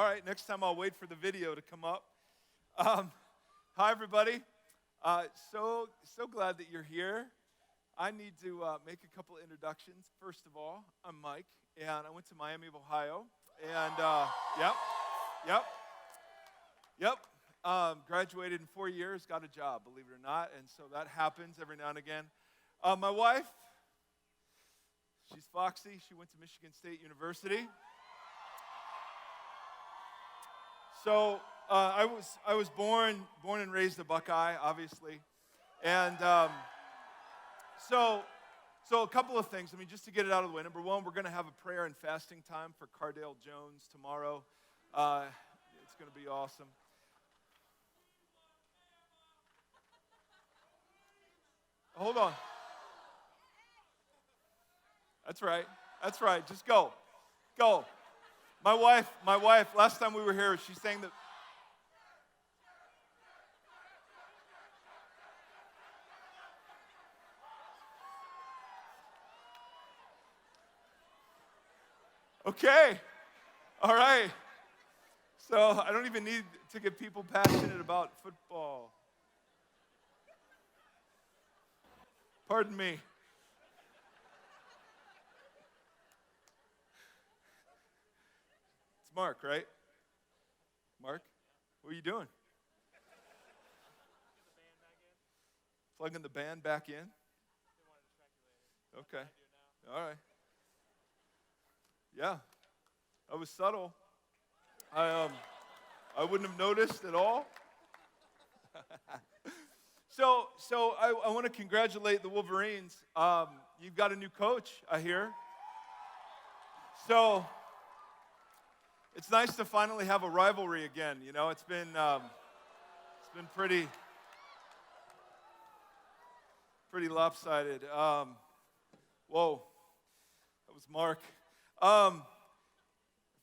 All right, next time I'll wait for the video to come up. Hi, everybody. So glad that you're here. I need to make a couple of introductions. First of all, I'm Mike, and I went to Miami of Ohio. And, graduated in 4 years, got a job, believe it or not. And so that happens every now and again. My wife, she's Foxy. She went to Michigan State University. So I was born and raised a Buckeye, obviously, and so a couple of things. I mean, just to get it out of the way. Number one, we're going to have a prayer and fasting time for Cardale Jones tomorrow. It's going to be awesome. Hold on. That's right. Just go. My wife, last time we were here, she sang that. Okay. All right. So I don't even need to get people passionate about football. Pardon me. It's Mark, right? Mark, what are you doing? Plugging the band back in? Okay. All right. Yeah. I was subtle. I wouldn't have noticed at all. So I want to congratulate the Wolverines. You've got a new coach, I hear. So it's nice to finally have a rivalry again. You know, it's been pretty lopsided. Whoa, that was Mark.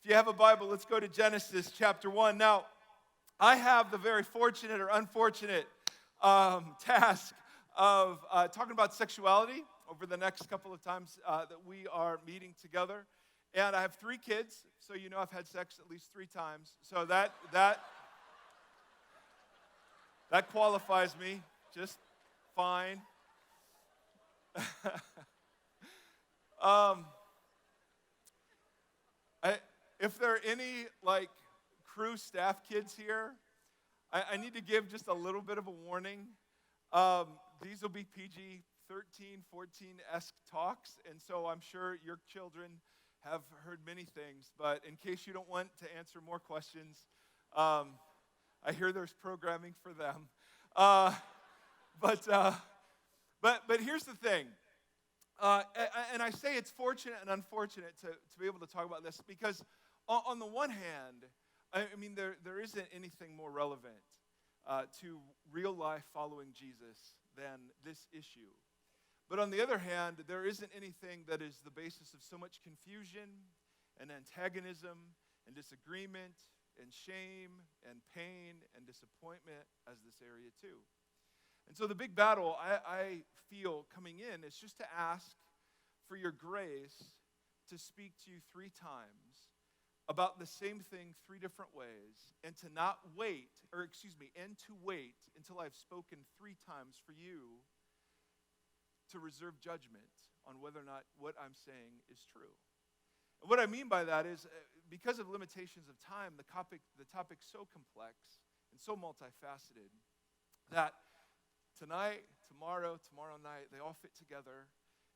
If you have a Bible, let's go to Genesis chapter 1. Now, I have the very fortunate or unfortunate task of talking about sexuality over the next couple of times that we are meeting together. And I have 3 kids, so you know I've had sex at least 3 times. So that qualifies me just fine. If there are any crew staff kids here, I need to give just a little bit of a warning. These will be PG-13, 14-esque talks, and so I'm sure your children have heard many things. But in case you don't want to answer more questions, I hear there's programming for them. But here's the thing. And I say it's fortunate and unfortunate to be able to talk about this because on the one hand, I mean, there isn't anything more relevant to real life following Jesus than this issue. But on the other hand, there isn't anything that is the basis of so much confusion and antagonism and disagreement and shame and pain and disappointment as this area too. And so the big battle I feel coming in is just to ask for your grace to speak to you 3 times about the same thing 3 different ways, and to wait until I've spoken 3 times for you to reserve judgment on whether or not what I'm saying is true. And what I mean by that is because of limitations of time, the topic's so complex and so multifaceted that tonight, tomorrow night, they all fit together.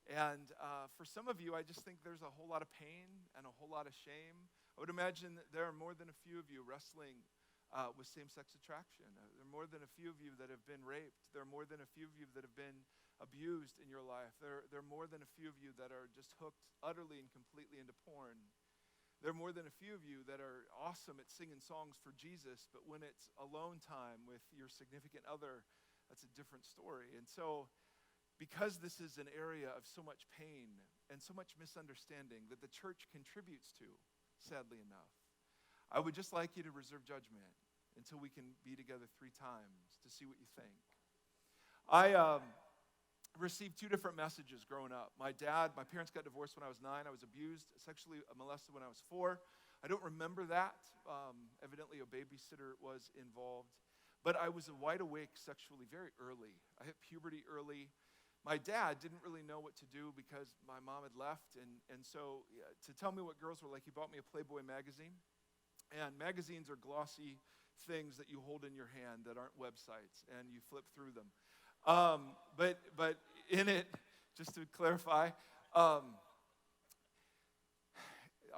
And for some of you, I just think there's a whole lot of pain and a whole lot of shame. I would imagine that there are more than a few of you wrestling with same-sex attraction. There are more than a few of you that have been raped. There are more than a few of you that have been abused in your life. There are more than a few of you that are just hooked utterly and completely into porn. There are more than a few of you that are awesome at singing songs for Jesus, but when it's alone time with your significant other, that's a different story. And so, because this is an area of so much pain and so much misunderstanding that the church contributes to, sadly enough, I would just like you to reserve judgment until we can be together 3 times to see what you think. I received 2 different messages growing up. My parents got divorced when I was 9. I was abused, sexually molested when I was 4. I don't remember that. Evidently, a babysitter was involved. But I was wide awake sexually very early. I hit puberty early. My dad didn't really know what to do because my mom had left. And so to tell me what girls were like, he bought me a Playboy magazine. And magazines are glossy things that you hold in your hand that aren't websites, and you flip through them. But in it, just to clarify, I'll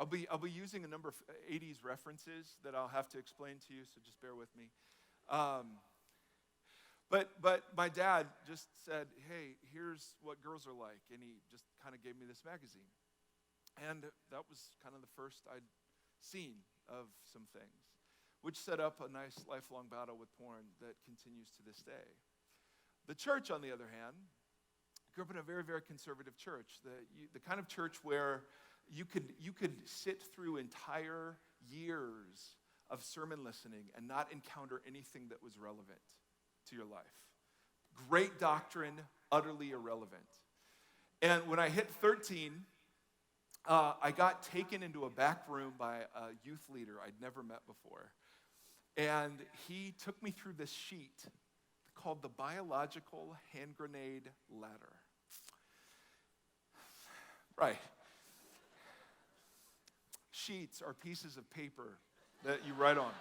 be using a number of 80s references that I'll have to explain to you, so just bear with me. But my dad just said, hey, here's what girls are like, and he just kind of gave me this magazine. And that was kind of the first I'd seen of some things, which set up a nice lifelong battle with porn that continues to this day. The church, on the other hand, grew up in a very, very conservative church, the kind of church where you could sit through entire years of sermon listening and not encounter anything that was relevant to your life. Great doctrine, utterly irrelevant. And when I hit 13, I got taken into a back room by a youth leader I'd never met before. And he took me through this sheet called the Biological Hand Grenade Ladder. Right. Sheets are pieces of paper that you write on.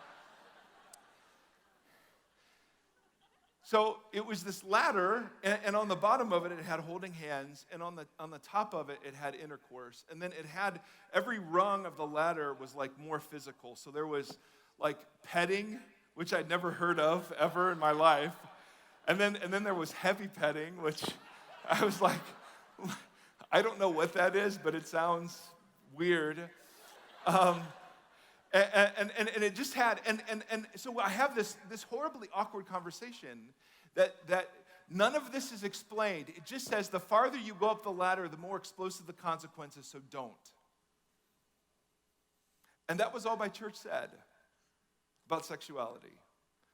So it was this ladder, and on the bottom of it, it had holding hands, and on the top of it, it had intercourse. And then it had, every rung of the ladder was like more physical. So there was like petting, which I'd never heard of ever in my life. And then there was heavy petting, which I was like, I don't know what that is, but it sounds weird. And it just had, and so I have this horribly awkward conversation that none of this is explained. It just says the farther you go up the ladder, the more explosive the consequences, so don't. And that was all my church said about sexuality.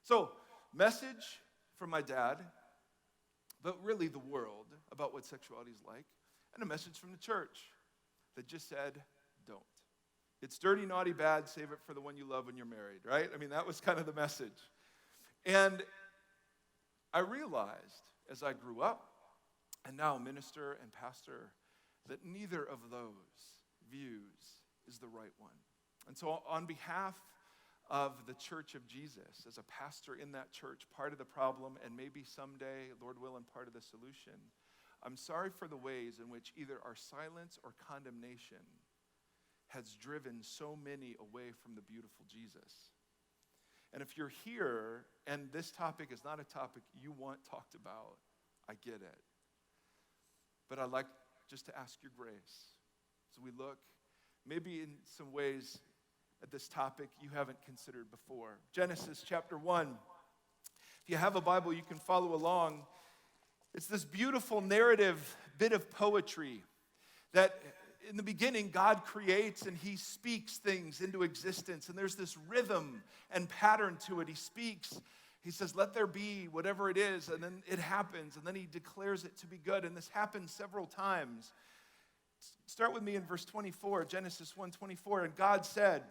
So, message from my dad, but really the world about what sexuality is like, and a message from the church that just said, don't. It's dirty, naughty, bad, save it for the one you love when you're married, right? I mean, that was kind of the message. And I realized as I grew up, and now minister and pastor, that neither of those views is the right one. And so on behalf of the Church of Jesus, as a pastor in that church, part of the problem, and maybe someday, Lord willing, part of the solution, I'm sorry for the ways in which either our silence or condemnation has driven so many away from the beautiful Jesus. And if you're here and this topic is not a topic you want talked about, I get it. But I'd like just to ask your grace. So we look maybe in some ways at this topic you haven't considered before. Genesis chapter 1. If you have a Bible, you can follow along. It's this beautiful narrative bit of poetry that in the beginning, God creates and he speaks things into existence. And there's this rhythm and pattern to it. He speaks. He says, let there be whatever it is. And then it happens. And then he declares it to be good. And this happens several times. Start with me in verse 24, Genesis 1:24. And God said,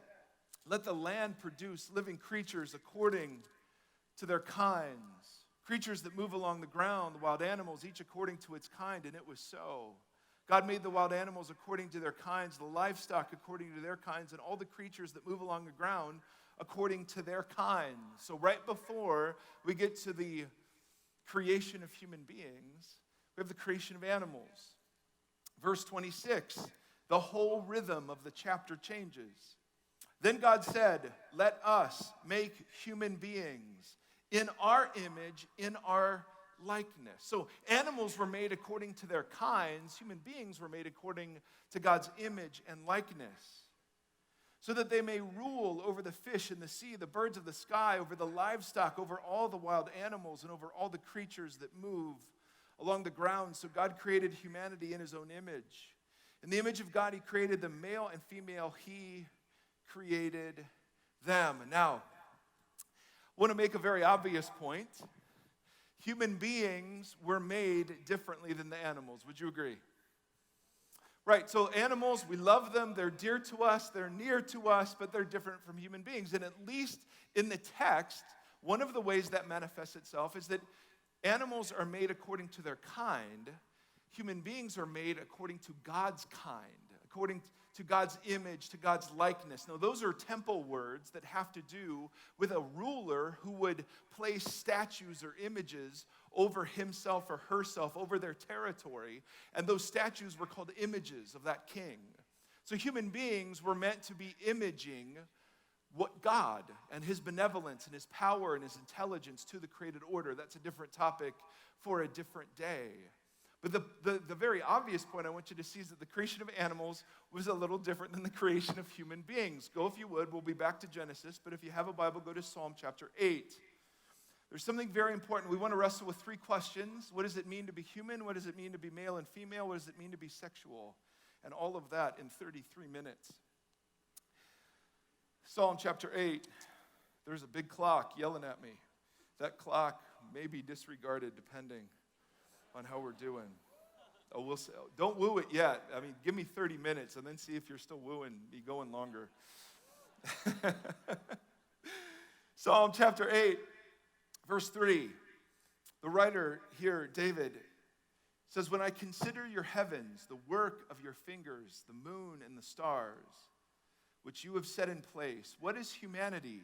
let the land produce living creatures according to their kinds. Creatures that move along the ground, the wild animals, each according to its kind. And it was so. God made the wild animals according to their kinds, the livestock according to their kinds, and all the creatures that move along the ground according to their kinds. So right before we get to the creation of human beings, we have the creation of animals. Verse 26, the whole rhythm of the chapter changes. Then God said, let us make human beings in our image, in our likeness. So animals were made according to their kinds. Human beings were made according to God's image and likeness, so that they may rule over the fish in the sea, the birds of the sky, over the livestock, over all the wild animals, and over all the creatures that move along the ground. So God created humanity in his own image. In the image of God, he created them, male and female, he created them. Now, I want to make a very obvious point. Human beings were made differently than the animals. Would you agree? Right, so animals, we love them, they're dear to us, they're near to us, but they're different from human beings. And at least in the text, one of the ways that manifests itself is that animals are made according to their kind. Human beings are made according to God's kind, according to God's image, to God's likeness. Now, those are temple words that have to do with a ruler who would place statues or images over himself or herself, over their territory. And those statues were called images of that king. So human beings were meant to be imaging what God and his benevolence and his power and his intelligence to the created order. That's a different topic for a different day. But the very obvious point I want you to see is that the creation of animals was a little different than the creation of human beings. Go if you would. We'll be back to Genesis. But if you have a Bible, go to Psalm chapter 8. There's something very important. We want to wrestle with three questions. What does it mean to be human? What does it mean to be male and female? What does it mean to be sexual? And all of that in 33 minutes. Psalm chapter 8. There's a big clock yelling at me. That clock may be disregarded depending on how we're doing. Oh, we'll say, don't woo it yet. I mean, give me 30 minutes and then see if you're still wooing me going longer. Psalm chapter 8, verse 3. The writer here, David, says, "When I consider your heavens, the work of your fingers, the moon and the stars, which you have set in place, what is humanity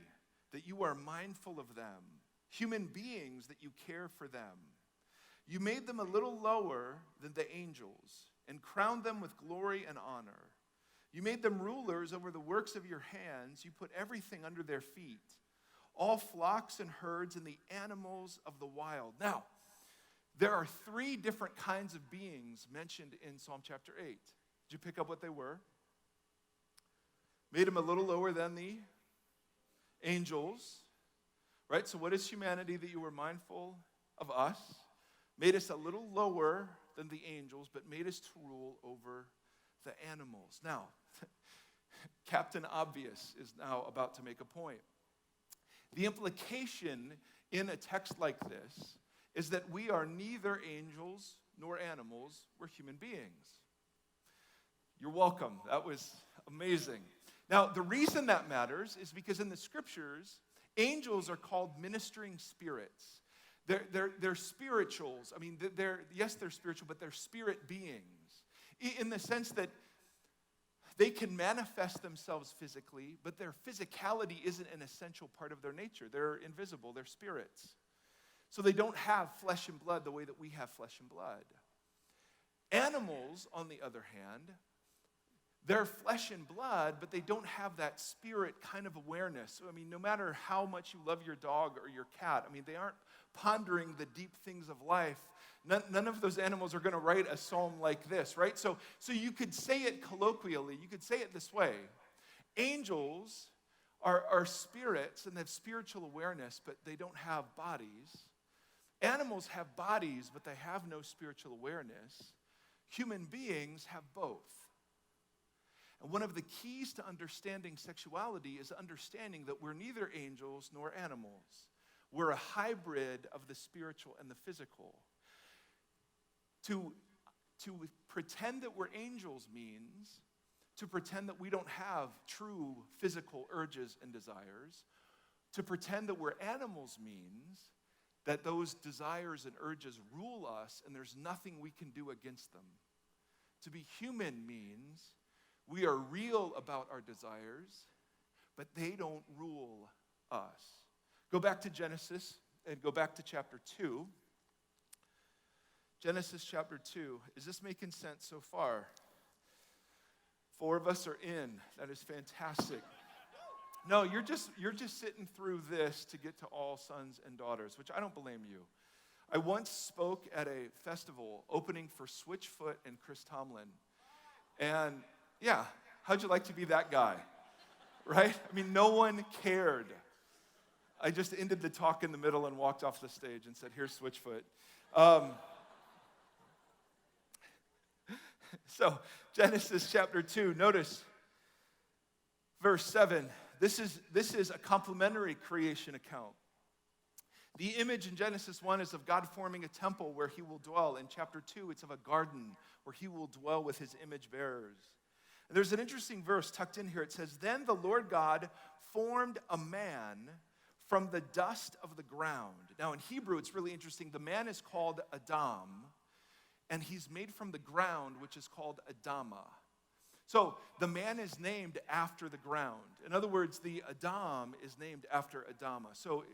that you are mindful of them? Human beings that you care for them. You made them a little lower than the angels and crowned them with glory and honor. You made them rulers over the works of your hands. You put everything under their feet, all flocks and herds and the animals of the wild." Now, there are three different kinds of beings mentioned in Psalm chapter 8. Did you pick up what they were? Made them a little lower than the angels, right? So what is humanity that you were mindful of us? Made us a little lower than the angels, but made us to rule over the animals. Now, Captain Obvious is now about to make a point. The implication in a text like this is that we are neither angels nor animals, we're human beings. You're welcome. That was amazing. Now, the reason that matters is because in the scriptures, angels are called ministering spirits. They're spirituals. I mean, they're spiritual, but they're spirit beings. In the sense that they can manifest themselves physically, but their physicality isn't an essential part of their nature. They're invisible. They're spirits. So they don't have flesh and blood the way that we have flesh and blood. Animals, on the other hand, they're flesh and blood, but they don't have that spirit kind of awareness. So, I mean, no matter how much you love your dog or your cat, I mean, they aren't pondering the deep things of life. None of those animals are going to write a psalm like this, right? So you could say it colloquially. You could say it this way. Angels are spirits, and they have spiritual awareness, but they don't have bodies. Animals have bodies, but they have no spiritual awareness. Human beings have both. And one of the keys to understanding sexuality is understanding that we're neither angels nor animals. We're a hybrid of the spiritual and the physical. To pretend that we're angels means to pretend that we don't have true physical urges and desires. To pretend that we're animals means that those desires and urges rule us and there's nothing we can do against them. To be human means we are real about our desires, but they don't rule us. Go back to Genesis and go back to chapter 2. Genesis chapter 2. Is this making sense so far? 4 of us are in. That is fantastic. No, you're just sitting through this to get to all sons and daughters, which I don't blame you. I once spoke at a festival opening for Switchfoot and Chris Tomlin. And yeah, how'd you like to be that guy? Right? I mean, no one cared. I just ended the talk in the middle and walked off the stage and said, "Here's Switchfoot." So, Genesis chapter 2, notice verse 7. This is a complementary creation account. The image in Genesis 1 is of God forming a temple where he will dwell. In chapter 2, it's of a garden where he will dwell with his image bearers. And there's an interesting verse tucked in here. It says, "Then the Lord God formed a man from the dust of the ground." Now in Hebrew, it's really interesting. The man is called Adam, and he's made from the ground, which is called Adama. So the man is named after the ground. In other words, the Adam is named after Adama. So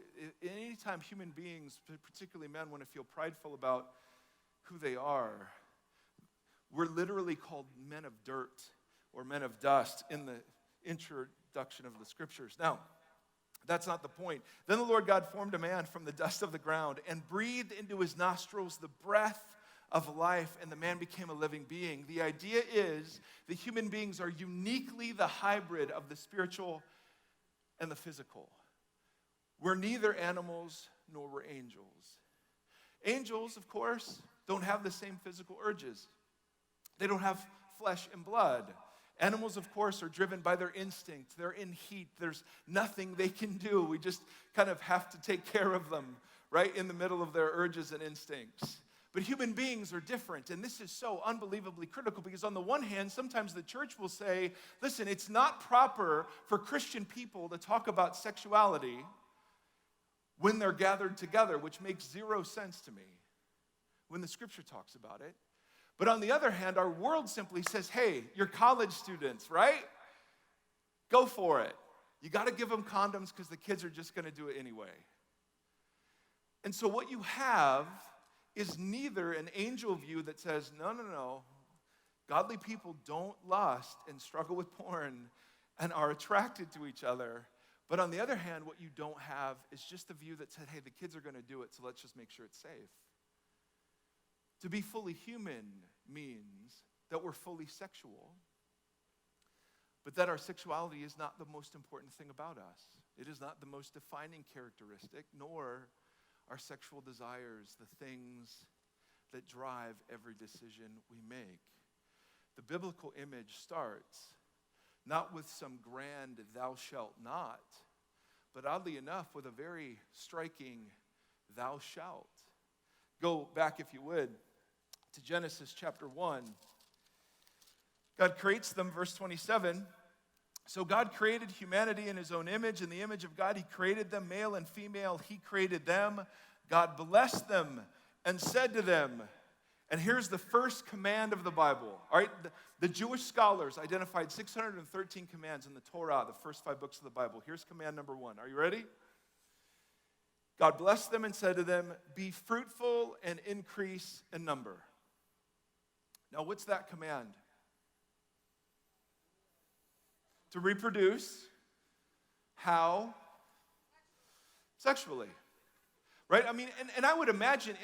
anytime human beings, particularly men, want to feel prideful about who they are, we're literally called men of dirt or men of dust in the introduction of the scriptures. Now, that's not the point. Then the Lord God formed a man from the dust of the ground and breathed into his nostrils the breath of life, and the man became a living being. The idea is that human beings are uniquely the hybrid of the spiritual and the physical. We're neither animals nor we're angels. Angels, of course, don't have the same physical urges. They don't have flesh and blood. Animals, of course, are driven by their instinct. They're in heat. There's nothing they can do. We just kind of have to take care of them right in the middle of their urges and instincts. But human beings are different, and this is so unbelievably critical because on the one hand, sometimes the church will say, listen, it's not proper for Christian people to talk about sexuality when they're gathered together, which makes zero sense to me when the scripture talks about it. But on the other hand, our world simply says, hey, you're college students, right? Go for it. You got to give them condoms because the kids are just going to do it anyway. And so what you have is neither an angel view that says, no, godly people don't lust and struggle with porn and are attracted to each other. But on the other hand, what you don't have is just the view that said, hey, the kids are going to do it, so let's just make sure it's safe. To be fully human means that we're fully sexual, but that our sexuality is not the most important thing about us. It is not the most defining characteristic, nor our sexual desires, the things that drive every decision we make. The biblical image starts not with some grand thou shalt not, but oddly enough with a very striking thou shalt. Go back, if you would, to Genesis chapter 1. God creates them, verse 27. So God created humanity in his own image. In the image of God, he created them, male and female. He created them. God blessed them and said to them, and here's the first command of the Bible. All right, the Jewish scholars identified 613 commands in the Torah, the first 5 books of the Bible. Here's command number 1. Are you ready? God blessed them and said to them, be fruitful and increase in number. Now, what's that command? To reproduce. How? Sexually. Right? I mean, and I would imagine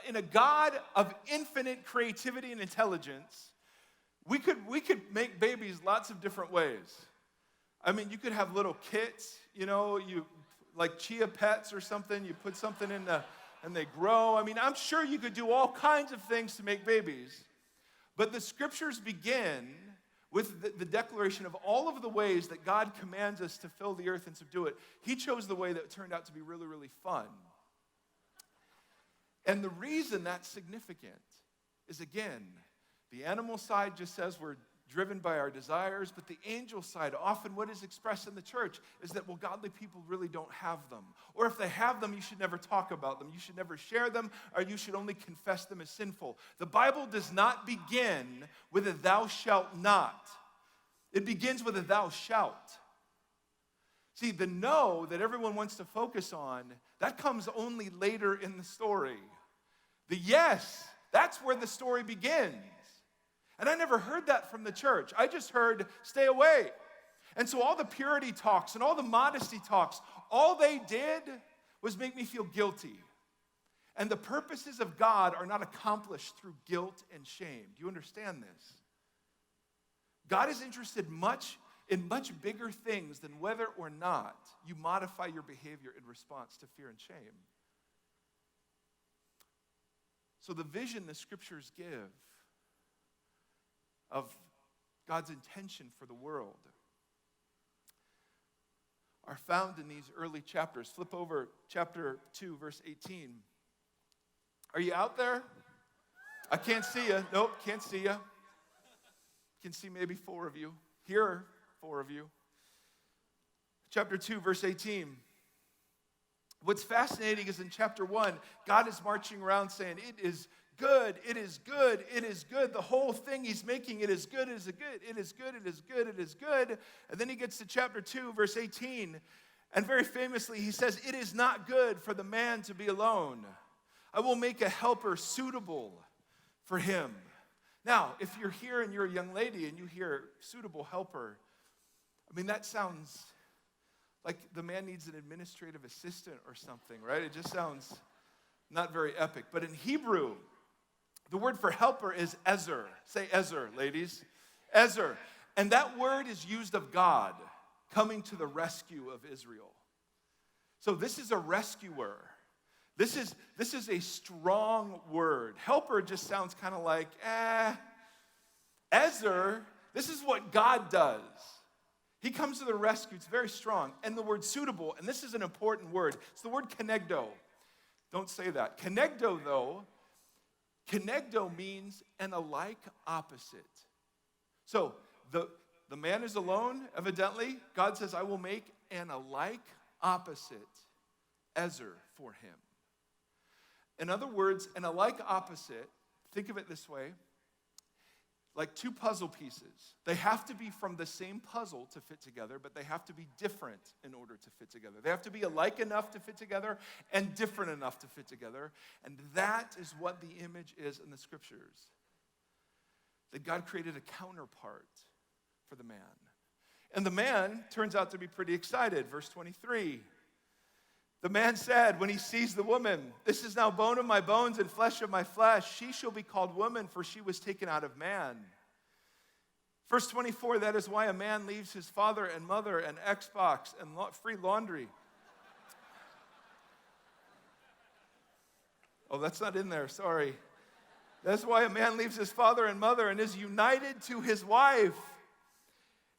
in a God of infinite creativity and intelligence, we could make babies lots of different ways. I mean, you could have little kits, you like chia pets or something. You put something in and they grow. I mean, I'm sure you could do all kinds of things to make babies. But the scriptures begin with the declaration of all of the ways that God commands us to fill the earth and subdue it. He chose the way that turned out to be really, really fun. And the reason that's significant is, again, the animal side just says we're driven by our desires, but the angel side, often what is expressed in the church is that, well, godly people really don't have them. Or if they have them, you should never talk about them. You should never share them, or you should only confess them as sinful. The Bible does not begin with a thou shalt not. It begins with a thou shalt. See, the no that everyone wants to focus on, that comes only later in the story. The yes, that's where the story begins. And I never heard that from the church. I just heard, stay away. And so all the purity talks and all the modesty talks, all they did was make me feel guilty. And the purposes of God are not accomplished through guilt and shame. Do you understand this? God is interested in much bigger things than whether or not you modify your behavior in response to fear and shame. So the vision the scriptures give of God's intention for the world are are found in these early chapters. Flip over chapter 2, verse 18. Are you out there? I can't see you. Nope, can't see you. Can see maybe 4 of you. Here are 4 of you. Chapter 2, verse 18. What's fascinating is in chapter 1, God is marching around saying, it is good, it is good, it is good. The whole thing he's making, it is good, it is good, it is good, it is good, it is good. And then he gets to chapter 2, verse 18, and very famously he says, it is not good for the man to be alone. I will make a helper suitable for him. Now, if you're here and you're a young lady and you hear suitable helper, I mean, that sounds like the man needs an administrative assistant or something, right? It just sounds not very epic. But in Hebrew, the word for helper is Erre. Say Erre, ladies. Erre. And that word is used of God coming to the rescue of Israel. So this is a rescuer. This is a strong word. Helper just sounds kind of like, Erre, this is what God does. He comes to the rescue. It's very strong. And the word suitable, and this is an important word. It's the word kenegdo. Don't say that. Kenegdo, though, kenegdo means an alike opposite. So the man is alone, evidently. God says, I will make an alike opposite, Erre, for him. In other words, an alike opposite, think of it this way, like 2 puzzle pieces. They have to be from the same puzzle to fit together, but they have to be different in order to fit together. They have to be alike enough to fit together and different enough to fit together. And that is what the image is in the scriptures. That God created a counterpart for the man. And the man turns out to be pretty excited. Verse 23. The man said, when he sees the woman, this is now bone of my bones and flesh of my flesh. She shall be called woman, for she was taken out of man. Verse 24, that is why a man leaves his father and mother and Xbox and free laundry. Oh, that's not in there, sorry. That's why a man leaves his father and mother and is united to his wife,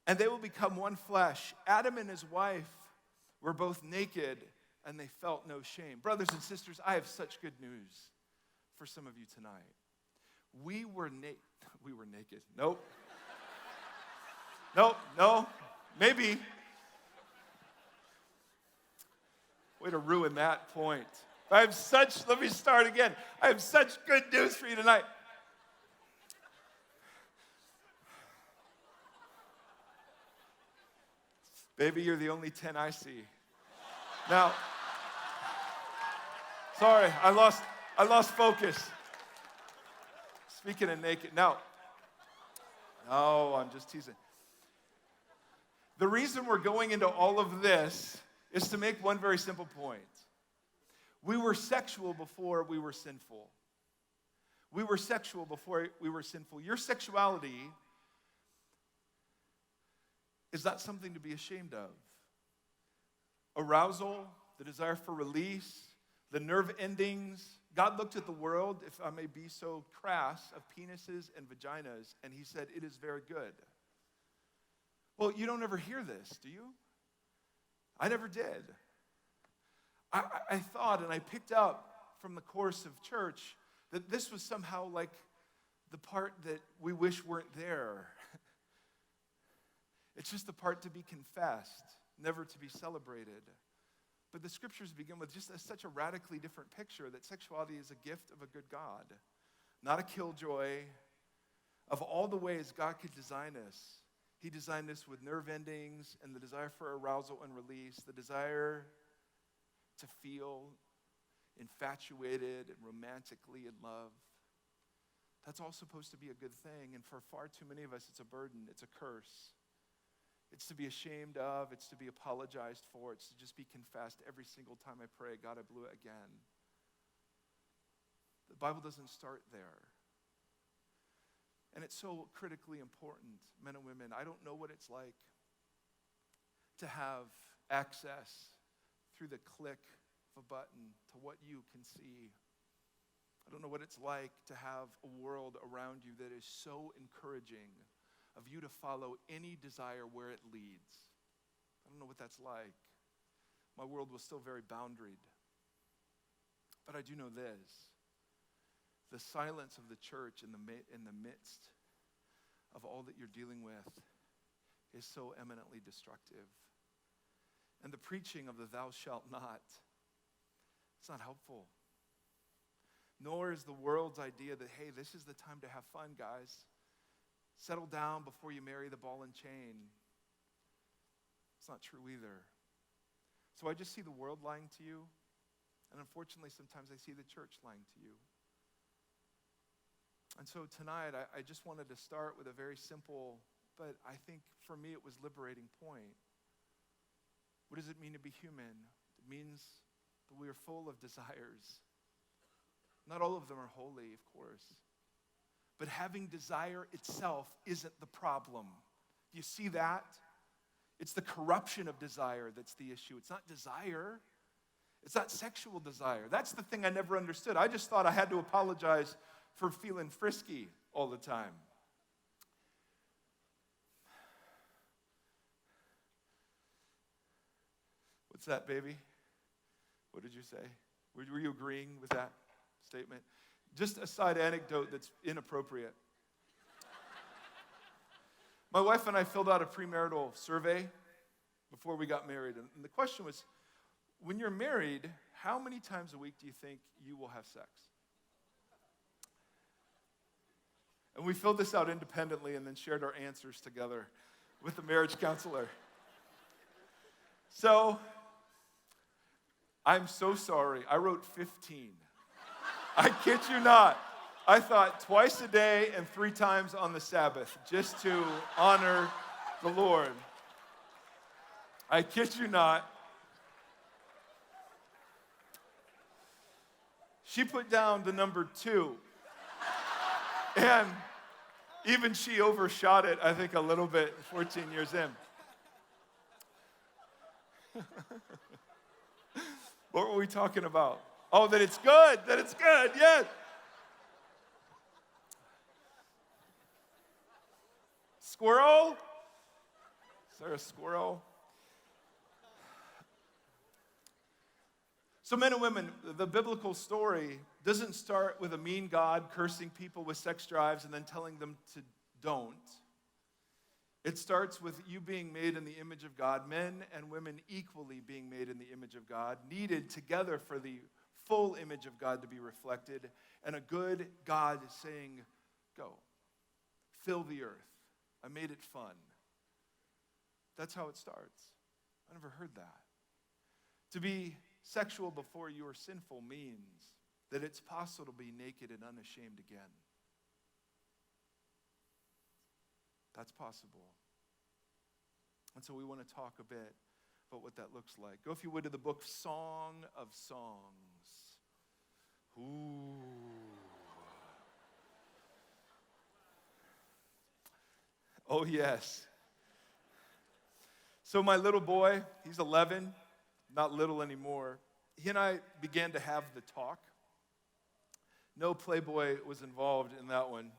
and they will become one flesh. Adam and his wife were both naked, and they felt no shame. Brothers and sisters, I have such good news for some of you tonight. We were naked. Nope. No, maybe. Way to ruin that point. Let me start again. I have such good news for you tonight. Baby, you're the only 10 I see. Now, sorry, I lost focus. Speaking of naked, no, I'm just teasing. The reason we're going into all of this is to make one very simple point. We were sexual before we were sinful. We were sexual before we were sinful. Your sexuality is not something to be ashamed of. Arousal, the desire for release, the nerve endings. God looked at the world, if I may be so crass, of penises and vaginas, and he said, it is very good. Well, you don't ever hear this, do you? I never did. I thought, and I picked up from the course of church, that this was somehow like the part that we wish weren't there. It's just the part to be confessed, never to be celebrated. But the scriptures begin with just such a radically different picture that sexuality is a gift of a good God, not a killjoy. Of all the ways God could design us, he designed us with nerve endings and the desire for arousal and release, the desire to feel infatuated and romantically in love. That's all supposed to be a good thing, and for far too many of us, it's a burden, it's a curse. It's to be ashamed of, it's to be apologized for, it's to just be confessed every single time I pray, God, I blew it again. The Bible doesn't start there. And it's so critically important, men and women. I don't know what it's like to have access through the click of a button to what you can see. I don't know what it's like to have a world around you that is so encouraging of you to follow any desire where it leads. I don't know what that's like. My world was still very boundaried. But I do know this. The silence of the church in the midst of all that you're dealing with is so eminently destructive. And the preaching of the thou shalt not, it's not helpful. Nor is the world's idea that, hey, this is the time to have fun, guys. Settle down before you marry the ball and chain. It's not true either. So I just see the world lying to you, and unfortunately sometimes I see the church lying to you. And so tonight I just wanted to start with a very simple, but I think for me it was liberating point. What does it mean to be human? It means that we are full of desires. Not all of them are holy, of course. But having desire itself isn't the problem. Do you see that? It's the corruption of desire that's the issue. It's not desire. It's not sexual desire. That's the thing I never understood. I just thought I had to apologize for feeling frisky all the time. What's that, baby? What did you say? Were you agreeing with that statement? Just a side anecdote that's inappropriate. My wife and I filled out a premarital survey before we got married. And the question was, when you're married, how many times a week do you think you will have sex? And we filled this out independently and then shared our answers together with the marriage counselor. So, I'm so sorry. I wrote 15. I kid you not. I thought twice a day and 3 times on the Sabbath, just to honor the Lord. I kid you not. She put down the number 2. And even she overshot it, I think, a little bit 14 years in. What were we talking about? Oh, that it's good, yes. Squirrel? Is there a squirrel? So men and women, the biblical story doesn't start with a mean God cursing people with sex drives and then telling them to don't. It starts with you being made in the image of God, men and women equally being made in the image of God, needed together for the full image of God to be reflected, and a good God saying, go, fill the earth. I made it fun. That's how it starts. I never heard that. To be sexual before you are sinful means that it's possible to be naked and unashamed again. That's possible. And so we want to talk a bit about what that looks like. Go, if you would, to the book Song of Songs. Ooh. Oh, yes. So my little boy, he's 11, not little anymore. He and I began to have the talk. No Playboy was involved in that one.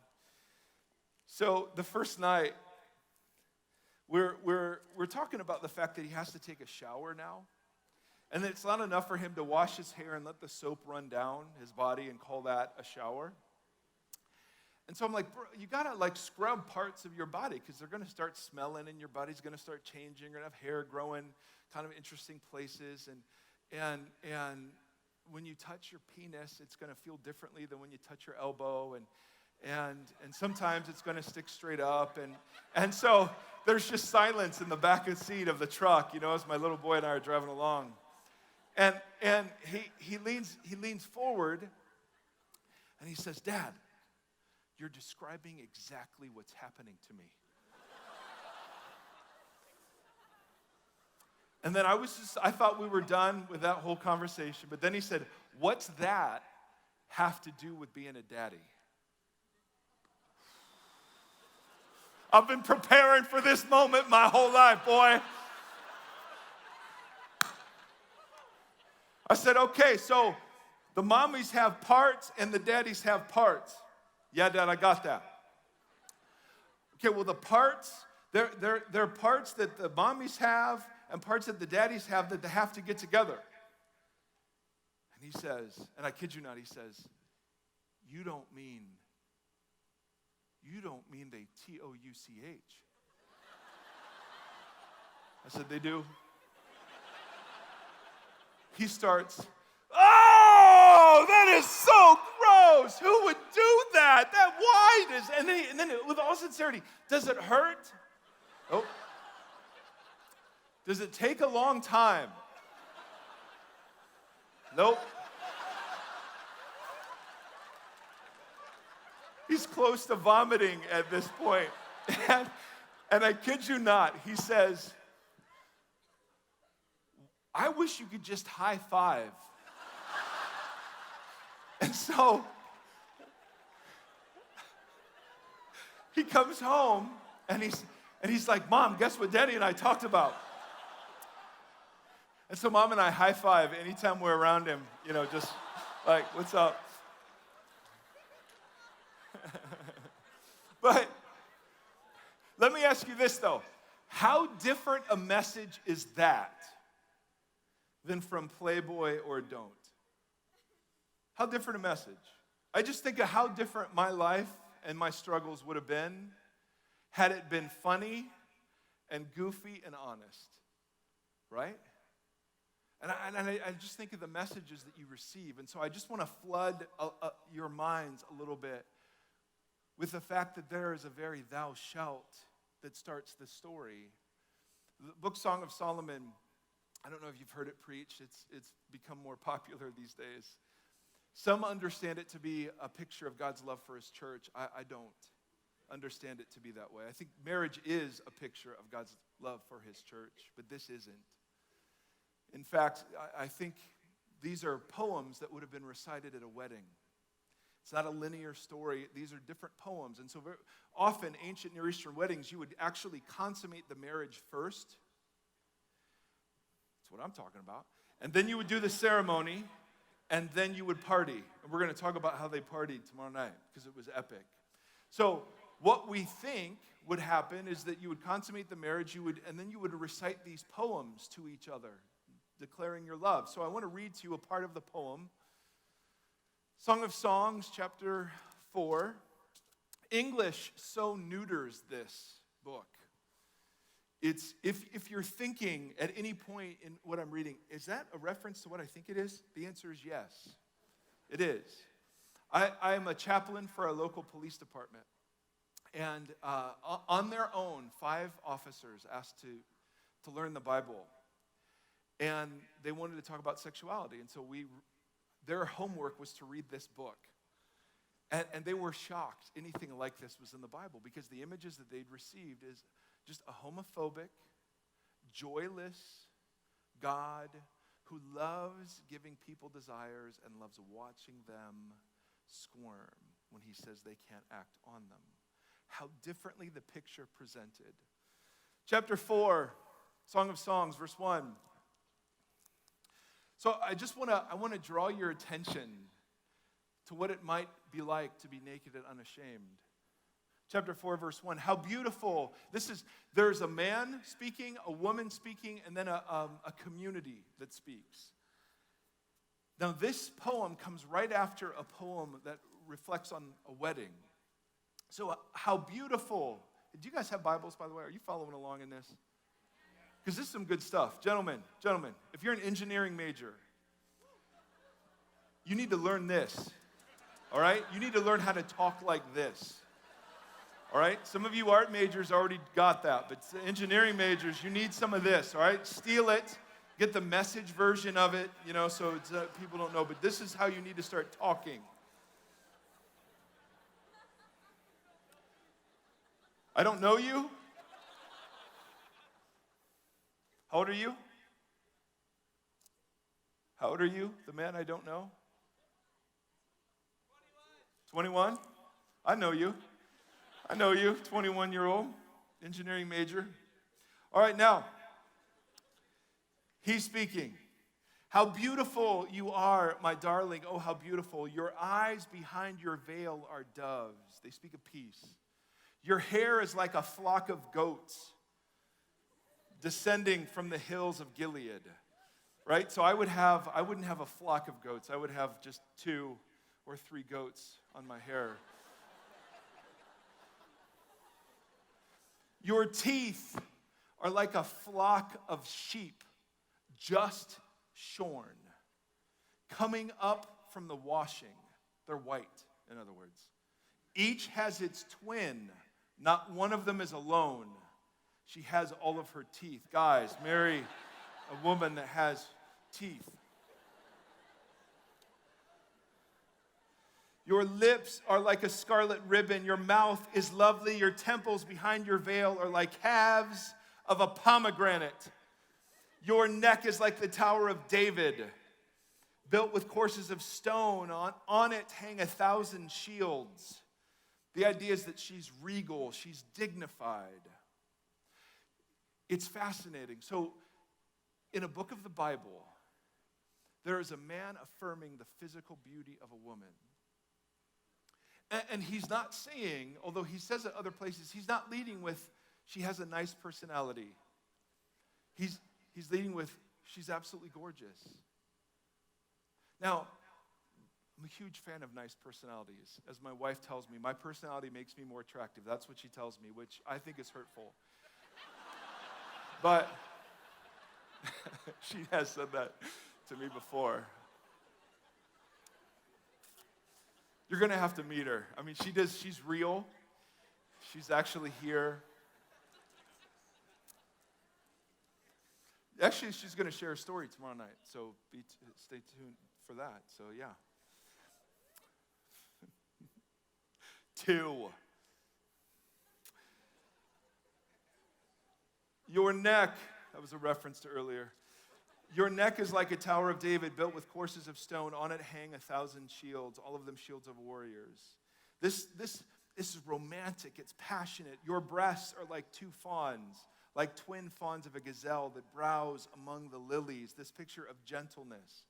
So the first night, we're talking about the fact that he has to take a shower now. And that it's not enough for him to wash his hair and let the soap run down his body and call that a shower. And so I'm like, bro, you gotta scrub parts of your body because they're gonna start smelling and your body's gonna start changing. You're gonna have hair growing kind of interesting places. And when you touch your penis, it's gonna feel differently than when you touch your elbow. And sometimes it's gonna stick straight up. And so there's just silence in the back of the seat of the truck, as my little boy and I are driving along. And he leans forward and he says, Dad, you're describing exactly what's happening to me. And then I thought we were done with that whole conversation. But then he said, what's that have to do with being a daddy? I've been preparing for this moment my whole life, boy. I said, okay, so the mommies have parts and the daddies have parts. Yeah, Dad, I got that. Okay, well, the parts, they're parts that the mommies have and parts that the daddies have that they have to get together. And he says, and I kid you not, he says, you don't mean they Touch. I said, they do. He starts, oh, that is so gross. Who would do that? That wide is, and then with all sincerity, does it hurt? Oh. Does it take a long time? Nope. He's close to vomiting at this point. And I kid you not, he says, I wish you could just high five. And so he comes home and he's like, Mom, guess what Daddy and I talked about? And so Mom and I high five anytime we're around him, just like, what's up? But let me ask you this, though. How different a message is that than from Playboy or Don't? How different a message? I just think of how different my life and my struggles would have been had it been funny and goofy and honest, right? And I just think of the messages that you receive. And so I just want to flood your minds a little bit with the fact that there is a very thou shalt that starts the story. The book Song of Solomon, I don't know if you've heard it preached. It's become more popular these days. Some understand it to be a picture of God's love for his church. I don't understand it to be that way. I think marriage is a picture of God's love for his church, but this isn't. In fact, I think these are poems that would have been recited at a wedding. It's not a linear story. These are different poems. And so very often, ancient Near Eastern weddings, you would actually consummate the marriage first. That's what I'm talking about. And then you would do the ceremony, and then you would party. And we're going to talk about how they partied tomorrow night, because it was epic. So what we think would happen is that you would consummate the marriage, and then you would recite these poems to each other, declaring your love. So I want to read to you a part of the poem. Song of Songs, chapter 4. English so neuters this book. It's if you're thinking at any point in what I'm reading, is that a reference to what I think it is? The answer is yes. It is. I am a chaplain for a local police department. And on their own, 5 officers asked to learn the Bible. And they wanted to talk about sexuality. And so their homework was to read this book. And they were shocked anything like this was in the Bible, because the images that they'd received is just a homophobic, joyless God who loves giving people desires and loves watching them squirm when he says they can't act on them. How differently the picture presented. Chapter 4, Song of Songs, verse 1. So I want to draw your attention to what it might be like to be naked and unashamed. Chapter 4, verse 1. How beautiful. There's a man speaking, a woman speaking, and then a community that speaks. Now this poem comes right after a poem that reflects on a wedding. So how beautiful. Do you guys have Bibles, by the way? Are you following along in this? Because this is some good stuff. Gentlemen, if you're an engineering major, you need to learn this, all right? You need to learn how to talk like this, all right? Some of you art majors already got that, but engineering majors, you need some of this, all right? Steal it, get the message version of it, so people don't know, but this is how you need to start talking. I don't know you. How old are you? How old are you, the man I don't know? 21? I know you. 21-year-old, engineering major. All right, now, he's speaking. How beautiful you are, my darling. Oh, how beautiful. Your eyes behind your veil are doves. They speak of peace. Your hair is like a flock of goats. descending from the hills of Gilead, right? So I wouldn't have a flock of goats. I would have just 2 or 3 goats on my hair. Your teeth are like a flock of sheep just shorn, coming up from the washing. They're white, in other words. Each has its twin. Not one of them is alone. She has all of her teeth. Guys, marry a woman that has teeth. Your lips are like a scarlet ribbon. Your mouth is lovely. Your temples behind your veil are like halves of a pomegranate. Your neck is like the Tower of David, built with courses of stone. On it hang 1,000 shields. The idea is that she's regal, she's dignified. It's fascinating. So, in a book of the Bible, there is a man affirming the physical beauty of a woman. And he's not saying, although he says it other places, he's not leading with, she has a nice personality. He's leading with, she's absolutely gorgeous. Now, I'm a huge fan of nice personalities. As my wife tells me, my personality makes me more attractive. That's what she tells me, which I think is hurtful. But she has said that to me before. You're going to have to meet her. I mean, she's real. She's actually here. Actually, she's going to share a story tomorrow night, so stay tuned for that. So, yeah. 2. Your neck, that was a reference to earlier. Your neck is like a Tower of David built with courses of stone. On it hang 1,000 shields, all of them shields of warriors. This is romantic. It's passionate. Your breasts are like 2 fawns, like twin fawns of a gazelle that browse among the lilies. This picture of gentleness.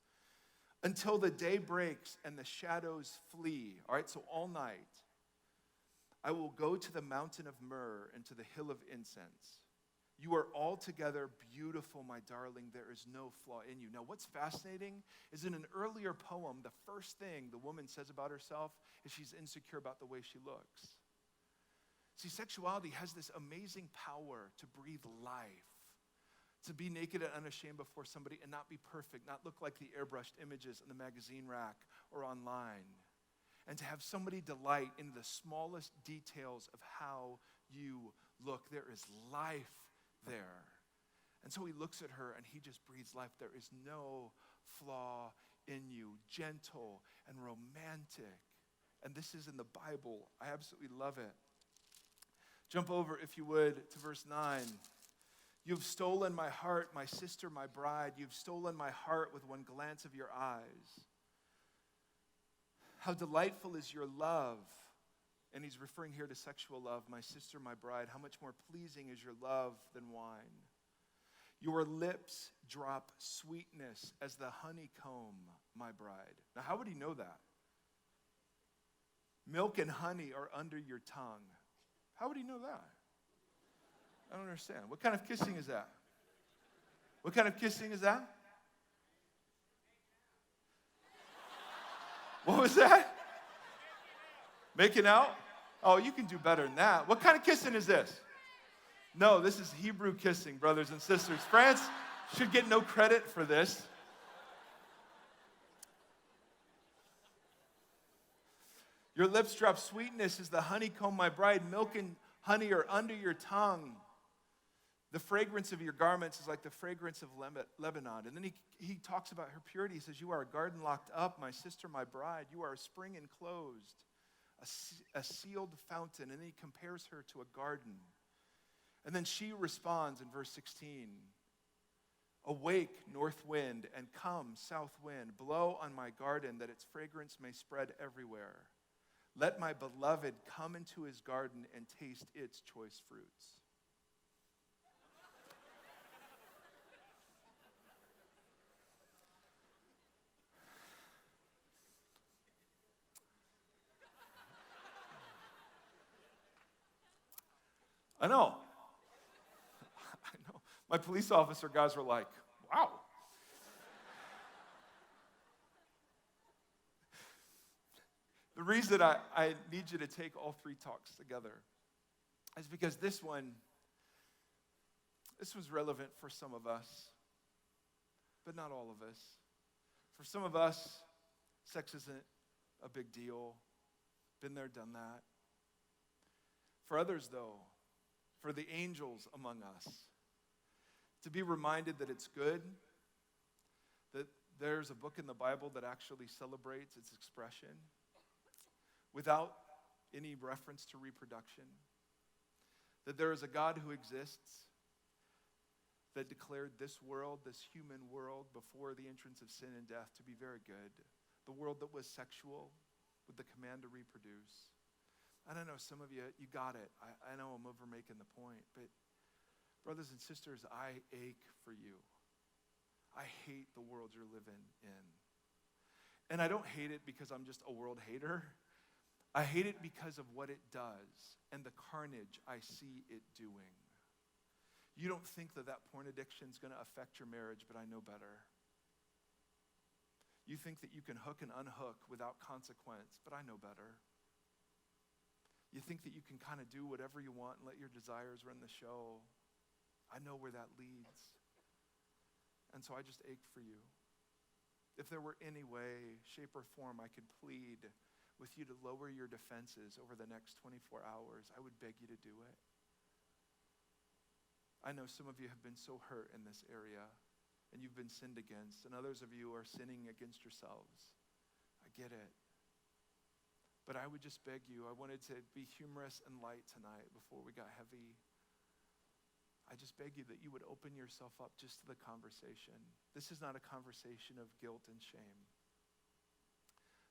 Until the day breaks and the shadows flee. All right, so all night, I will go to the mountain of myrrh and to the hill of incense. You are altogether beautiful, my darling. There is no flaw in you. Now, what's fascinating is in an earlier poem, the first thing the woman says about herself is she's insecure about the way she looks. See, sexuality has this amazing power to breathe life, to be naked and unashamed before somebody and not be perfect, not look like the airbrushed images in the magazine rack or online, and to have somebody delight in the smallest details of how you look. There is life there. And so he looks at her and he just breathes life. There is no flaw in you. Gentle and romantic. And this is in the Bible. I absolutely love it. Jump over, if you would, to verse 9. You've stolen my heart, my sister, my bride. You've stolen my heart with one glance of your eyes. How delightful is your love. And he's referring here to sexual love. My sister, my bride, how much more pleasing is your love than wine. Your lips drop sweetness as the honeycomb, my bride. Now, how would he know that? Milk and honey are under your tongue. How would he know that? I don't understand. What kind of kissing is that? What kind of kissing is that? What was that? Making out? Oh, you can do better than that. What kind of kissing is this? No, this is Hebrew kissing, brothers and sisters. France should get no credit for this. Your lips drop sweetness as the honeycomb, my bride. Milk and honey are under your tongue. The fragrance of your garments is like the fragrance of Lebanon. And then he talks about her purity. He says, you are a garden locked up, my sister, my bride. You are a spring enclosed, a sealed fountain. And then he compares her to a garden. And then she responds in verse 16. Awake, north wind, and come, south wind. Blow on my garden that its fragrance may spread everywhere. Let my beloved come into his garden and taste its choice fruits. I know. My police officer guys were like, wow. The reason I need you to take all three talks together is because this was relevant for some of us, but not all of us. For some of us, sex isn't a big deal. Been there, done that. For others, though, for the angels among us, to be reminded that it's good, that there's a book in the Bible that actually celebrates its expression without any reference to reproduction, that there is a God who exists that declared this world, this human world, before the entrance of sin and death to be very good, the world that was sexual with the command to reproduce. I don't know, some of you got it. I know I'm over making the point, but brothers and sisters, I ache for you. I hate the world you're living in. And I don't hate it because I'm just a world hater. I hate it because of what it does and the carnage I see it doing. You don't think that porn addiction is going to affect your marriage, but I know better. You think that you can hook and unhook without consequence, but I know better. You think that you can kind of do whatever you want and let your desires run the show. I know where that leads. And so I just ache for you. If there were any way, shape, or form I could plead with you to lower your defenses over the next 24 hours, I would beg you to do it. I know some of you have been so hurt in this area, and you've been sinned against, and others of you are sinning against yourselves. I get it. But I would just beg you, I wanted to be humorous and light tonight before we got heavy. I just beg you that you would open yourself up just to the conversation. This is not a conversation of guilt and shame.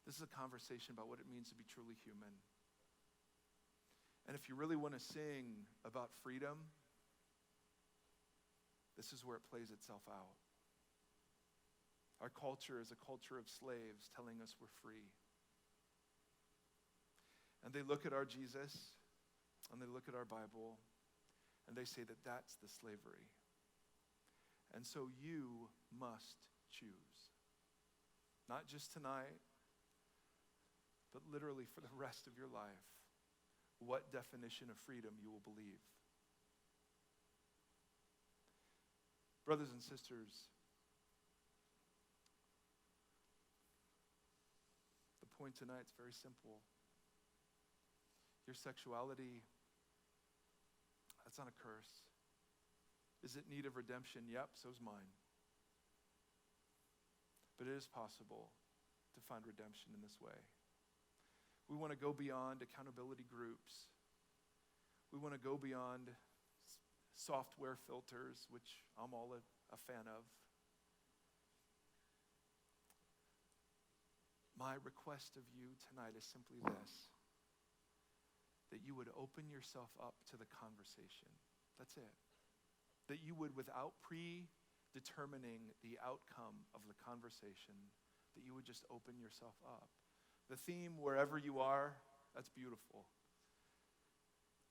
This is a conversation about what it means to be truly human. And if you really want to sing about freedom, this is where it plays itself out. Our culture is a culture of slaves telling us we're free. And they look at our Jesus, and they look at our Bible, and they say that that's the slavery. And so you must choose. Not just tonight, but literally for the rest of your life, what definition of freedom you will believe. Brothers and sisters, the point tonight is very simple. Your sexuality, that's not a curse. Is it in need of redemption? Yep, so's mine. But it is possible to find redemption in this way. We want to go beyond accountability groups. We want to go beyond software filters, which I'm all a fan of. My request of you tonight is simply this: that you would open yourself up to the conversation. That's it. That you would, without predetermining the outcome of the conversation, that you would just open yourself up. The theme, wherever you are, that's beautiful.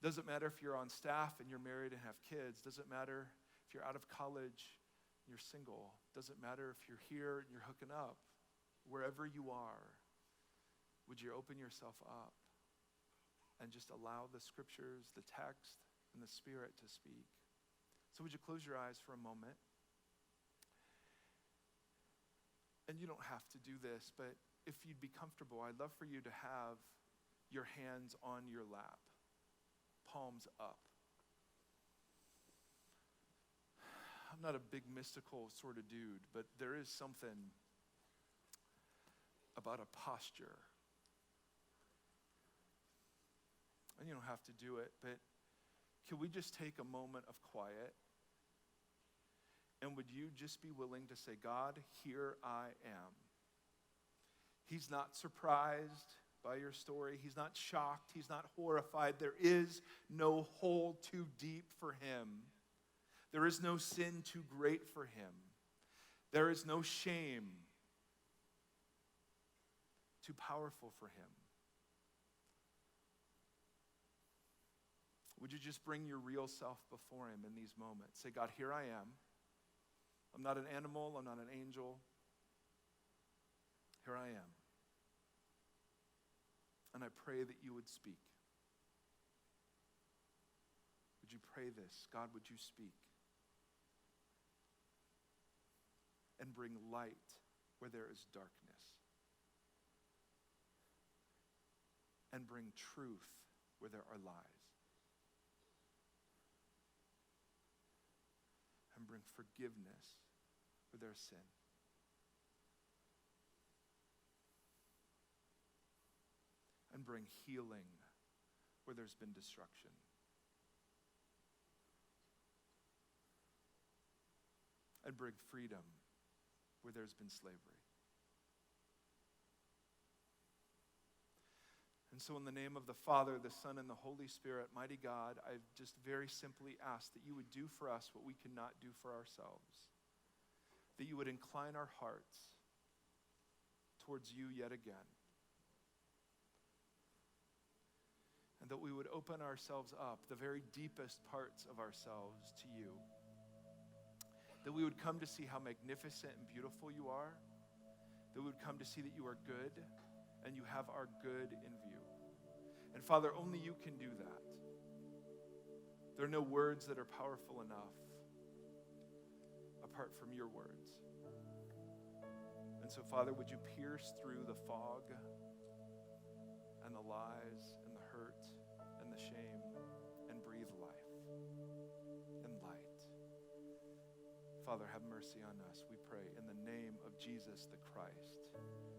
Doesn't matter if you're on staff and you're married and have kids. Doesn't matter if you're out of college and you're single. Doesn't matter if you're here and you're hooking up. Wherever you are, would you open yourself up and just allow the scriptures, the text, and the Spirit to speak? So would you close your eyes for a moment? And you don't have to do this, but if you'd be comfortable, I'd love for you to have your hands on your lap, palms up. I'm not a big mystical sort of dude, but there is something about a posture. And you don't have to do it, but can we just take a moment of quiet? And would you just be willing to say, God, here I am. He's not surprised by your story. He's not shocked. He's not horrified. There is no hole too deep for him. There is no sin too great for him. There is no shame too powerful for him. Would you just bring your real self before him in these moments? Say, God, here I am. I'm not an animal. I'm not an angel. Here I am. And I pray that you would speak. Would you pray this? God, would you speak? And bring light where there is darkness. And bring truth where there are lies. And bring forgiveness where there's sin. And bring healing where there's been destruction. And bring freedom where there's been slavery. And so in the name of the Father, the Son, and the Holy Spirit, mighty God, I just very simply ask that you would do for us what we cannot do for ourselves. That you would incline our hearts towards you yet again. And that we would open ourselves up, the very deepest parts of ourselves, to you. That we would come to see how magnificent and beautiful you are. That we would come to see that you are good and you have our good in view. And Father, only you can do that. There are no words that are powerful enough apart from your words. And so, Father, would you pierce through the fog and the lies and the hurt and the shame and breathe life and light. Father, have mercy on us, we pray, in the name of Jesus the Christ.